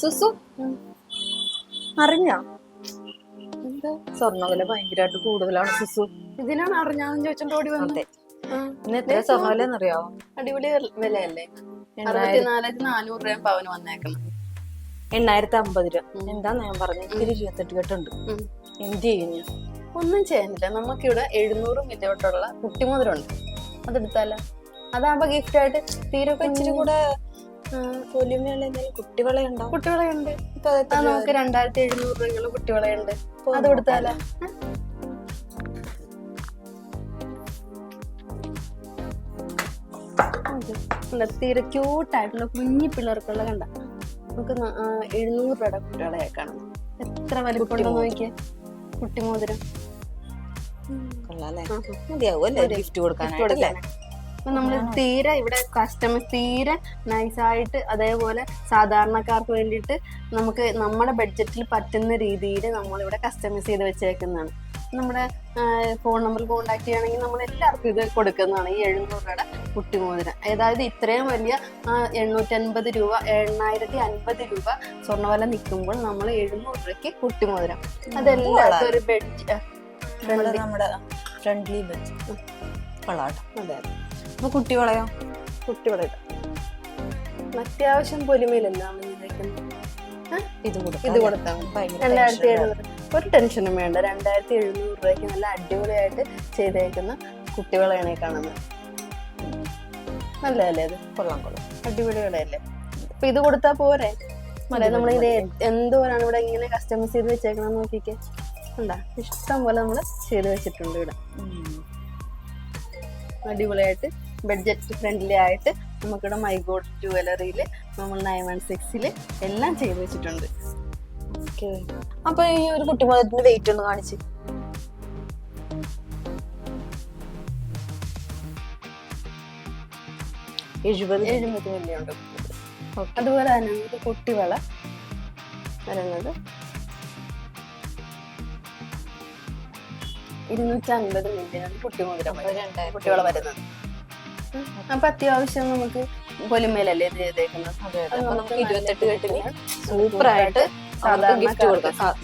സുസു അറിഞ്ഞ എന്താ സ്വർണ്ണവില ഭയങ്കരമായിട്ട് കൂടുതലാണ് സുസു. ഇതിനാണ് അറിഞ്ഞാന്ന് ചോദിച്ചോണ്ട് ഓടി വന്നത്. അതെ, ഇന്ന് എത്ര സ്വർണ്ണവില എന്നറിയാവോ? അടിപൊളി വിലയല്ലേ. 64,400 രൂപ പവന് വന്നേക്കണം. 8,050 രൂപ. എന്താന്ന് ഞാൻ പറഞ്ഞു, ഇത്തിരി 28 കെട്ടുണ്ട്. എന്ത് ചെയ്യുന്നു? ഒന്നും ചെയ്യാനില്ല. നമുക്കിവിടെ 700 മില്ലിയോട്ടുള്ള കുട്ടിമുതലുണ്ട്. അതെടുത്താലോ? അതാകുമ്പോ ഗിഫ്റ്റ് ആയിട്ട് തീരെ ഇച്ചിരി കൂടെ വോല്യൂമുള്ള എന്തെങ്കിലും കുട്ടിവളയുണ്ടോ? കുട്ടിവളയുണ്ട്. നമുക്ക് 2,700 രൂപയുള്ള കുട്ടിവളയുണ്ട്. അത് കൊടുത്താലോ? തീരെ ക്യൂട്ടായിട്ടുള്ള കുഞ്ഞി പിള്ളേർക്കുള്ള കണ്ട നമുക്ക് 700 രൂപയുടെ കുട്ടികളെ കാണാം. എത്ര വലിപ്പമുണ്ടെന്ന് നോക്കിയേ. കുട്ടിമോതിരം ഗിഫ്റ്റ് കൊടുക്കാനായിട്ടല്ലേ. അപ്പൊ നമ്മള് തീരെ ഇവിടെ കസ്റ്റമേഴ്സ് തീരെ നൈസായിട്ട് അതേപോലെ സാധാരണക്കാർക്ക് വേണ്ടിയിട്ട് നമുക്ക് നമ്മുടെ ബഡ്ജറ്റിൽ പറ്റുന്ന രീതിയിൽ നമ്മളിവിടെ കസ്റ്റമൈസ് ചെയ്ത് വെച്ചേക്കുന്നതാണ്. നമ്മുടെ ഫോൺ നമ്പർ കോൺടാക്ട് ചെയ്യുകയാണെങ്കിൽ നമ്മൾ എല്ലാവർക്കും ഇത് കൊടുക്കുന്നതാണ്. ഈ 700 രൂപയുടെ കുട്ടിമോതിരം. അതായത് ഇത്രയും വലിയ 850 രൂപ 8,050 രൂപ സ്വർണ്ണവില നിൽക്കുമ്പോൾ നമ്മൾ 700 രൂപയ്ക്ക് കുട്ടിമോതിരം. അതെല്ലാവർക്കും ഒരു നമ്മുടെ ഫ്രണ്ട്ലി ബഡ്ജറ്റ് കൊള്ളാട്ടോ. അതെ. അപ്പൊ കുട്ടിവളയോ? കുട്ടിവള അത്യാവശ്യം പൊലിമയിലല്ല ഇത് കൊടുത്താൽ 2,700. ഒരു ടെൻഷനും വേണ്ട. 2,700 രൂപയ്ക്ക് നല്ല അടിപൊളിയായിട്ട് ചെയ്തേക്കുന്ന കുട്ടികളെയാണ് കാണുന്നത്. നല്ലതല്ലേ അത്? കൊള്ളാം. അടിപൊളികളല്ലേ. അപ്പൊ ഇത് കൊടുത്താ പോരെ? നമ്മളിത് എന്തോരാണ് ഇവിടെ ഇങ്ങനെ കസ്റ്റമൈസ് ചെയ്ത് വെച്ചേക്കണം നോക്കിക്കേ. ഉണ്ടാ ഇഷ്ടം പോലെ നമ്മള് ചെയ്ത് വെച്ചിട്ടുണ്ട് ഇവിടെ. അടിപൊളിയായിട്ട് ബഡ്ജറ്റ് ഫ്രണ്ട്ലി ആയിട്ട് നമുക്കിവിടെ മൈ ഗോൾഡ് ജുവലറിയില് നമ്മൾ 916 എല്ലാം ചെയ്ത് വെച്ചിട്ടുണ്ട്. അപ്പൊ ഈ ഒരു കുട്ടിമോതിരത്തിന്റെ വെയിറ്റ് ഒന്ന് കാണിച്ച്. 70 മില്ലി ഉണ്ട്. അതുപോലെ തന്നെ നമുക്ക് കുട്ടിവള വരുന്നത് 250 മില്ലിയാണ് കുട്ടിമോതിരം കുട്ടിവള വരുന്നത്. അപ്പൊ അത്യാവശ്യം നമുക്ക് പൊലിമേലല്ലേ ഇത് ചെയ്തേക്കുന്നത്. നമുക്ക് 28 കെട്ടിന് സൂപ്പറായിട്ട്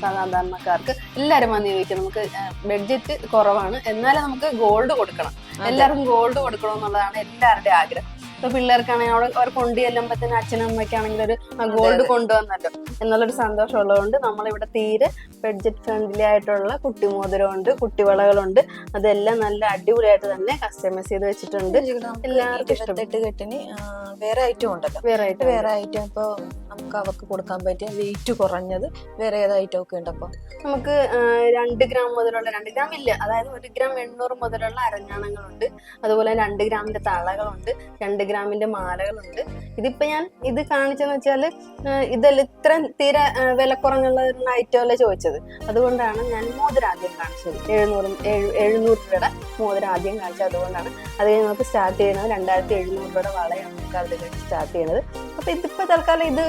സാധാരണക്കാർക്ക് എല്ലാരും വന്ന് ചോദിക്കും. നമുക്ക് ബഡ്ജറ്റ് കുറവാണ്, എന്നാലും നമുക്ക് ഗോൾഡ് കൊടുക്കണം. എല്ലാവർക്കും ഗോൾഡ് കൊടുക്കണം എന്നുള്ളതാണ് എല്ലാവരുടെയും ആഗ്രഹം. ഇപ്പൊ പിള്ളേർക്കാണെങ്കിൽ അവിടെ അവർ കൊണ്ടു ചെല്ലുമ്പോഴത്തേന് അച്ഛനും അമ്മയ്ക്കാണെങ്കിൽ ഒരു ഗോൾഡ് കൊണ്ടുവന്നല്ലോ എന്നുള്ളൊരു സന്തോഷം ഉള്ളതുകൊണ്ട് നമ്മളിവിടെ തീരെ ബഡ്ജറ്റ് ഫ്രണ്ട്ലി ആയിട്ടുള്ള കുട്ടിമോതിരമുണ്ട്, കുട്ടിവളകളുണ്ട്. അതെല്ലാം നല്ല അടിപൊളിയായിട്ട് തന്നെ കസ്റ്റമൈസ് ചെയ്ത് വെച്ചിട്ടുണ്ട്. എല്ലാവർക്കും ഇഷ്ടപ്പെട്ടു. കെട്ടിന് വേറെ ഐറ്റം ഉണ്ടല്ലോ. വേറെ ഐറ്റം ഇപ്പൊ നമുക്ക് അവർക്ക് കൊടുക്കാൻ പറ്റിയ വെയിറ്റ് കുറഞ്ഞത് വേറെ ഏത് ഐറ്റം ഒക്കെ ഉണ്ട്? അപ്പൊ നമുക്ക് 2 ഗ്രാം മുതലുള്ള 2 ഗ്രാം ഇല്ല, അതായത് 1 ഗ്രാം 800 മുതലുള്ള അരഞ്ഞാണങ്ങളുണ്ട്. അതുപോലെ 2 ഗ്രാമിന്റെ തളകളുണ്ട്, 2 ഗ്രാമിന്റെ മാലകളുണ്ട്. ഇതിപ്പോ ഞാൻ ഇത് കാണിച്ചെന്ന് വെച്ചാല് ഇതെല്ലാം ഇത്ര തീരെ വില കുറഞ്ഞുള്ള ഐറ്റം അല്ലേ ചോദിച്ചത്. അതുകൊണ്ടാണ് ഞാൻ മോതിരം ആദ്യം കാണിച്ചത്. 700 രൂപയുടെ മോതിരം ആദ്യം കാണിച്ചത്. അതുകൊണ്ടാണ് അത് കഴിഞ്ഞ് നമുക്ക് സ്റ്റാർട്ട് ചെയ്യുന്നത് 2,700 രൂപയുടെ വളയാണ് നമുക്ക് അത് കഴിഞ്ഞ് സ്റ്റാർട്ട് ചെയ്യുന്നത്. അപ്പൊ ഇതിപ്പോ തൽക്കാലം ഇത്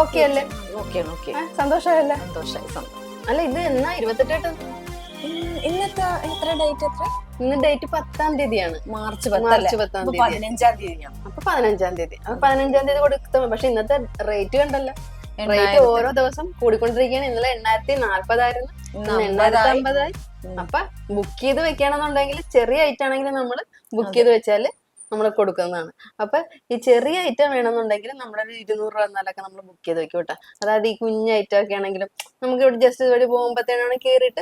ഓക്കെ അല്ലേ? സന്തോഷമായല്ലേ? അല്ല ഇത് എന്നാ 28 ഇന്നത്തെ എത്ര ഡേറ്റ്? എത്ര ഇന്ന് ഡേറ്റ് 10-ാം തീയതിയാണ്. മാർച്ച് 10-ാം തീയതി. 15-ാം തീയതിയാണ്. അപ്പൊ 15-ാം തീയതി. അപ്പൊ 15-ാം തീയതി കൊടുത്ത. പക്ഷെ ഇന്നത്തെ റേറ്റ് കണ്ടല്ലോ. റേറ്റ് ഓരോ ദിവസം കൂടിക്കൊണ്ടിരിക്കുകയാണ്. ഇന്നലെ 840 ആയിരുന്നു, 850 ആയി. അപ്പൊ ബുക്ക് ചെയ്ത് വെക്കണമെന്നുണ്ടെങ്കിൽ ചെറിയ ഐറ്റം ആണെങ്കിൽ നമ്മൾ ബുക്ക് ചെയ്ത് വെച്ചാല് നമ്മൾ കൊടുക്കുന്നതാണ്. അപ്പൊ ഈ ചെറിയ ഐറ്റം വേണമെന്നുണ്ടെങ്കിൽ നമ്മുടെ 200 രൂപ എന്നാലൊക്കെ നമ്മൾ ബുക്ക് ചെയ്ത് വെക്കും കേട്ടോ. അതായത് ഈ കുഞ്ഞ ഐറ്റം ഒക്കെ ആണെങ്കിലും നമുക്ക് ഇവിടെ ജസ്റ്റ് ഇതുവഴി പോകുമ്പോഴത്തേനാണ് കയറിയിട്ട്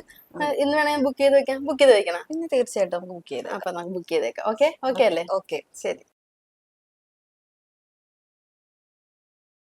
ഇന്ന് വേണമെങ്കിൽ ബുക്ക് ചെയ്ത് വെക്കാം. ബുക്ക് ചെയ്ത് വെക്കണം. ഇന്ന് തീർച്ചയായിട്ടും നമുക്ക് ബുക്ക് ചെയ്ത്. അപ്പൊ നമുക്ക് ബുക്ക് ചെയ്തേക്കാം. ഓക്കെ അല്ലേ? ഓക്കെ, ശരി.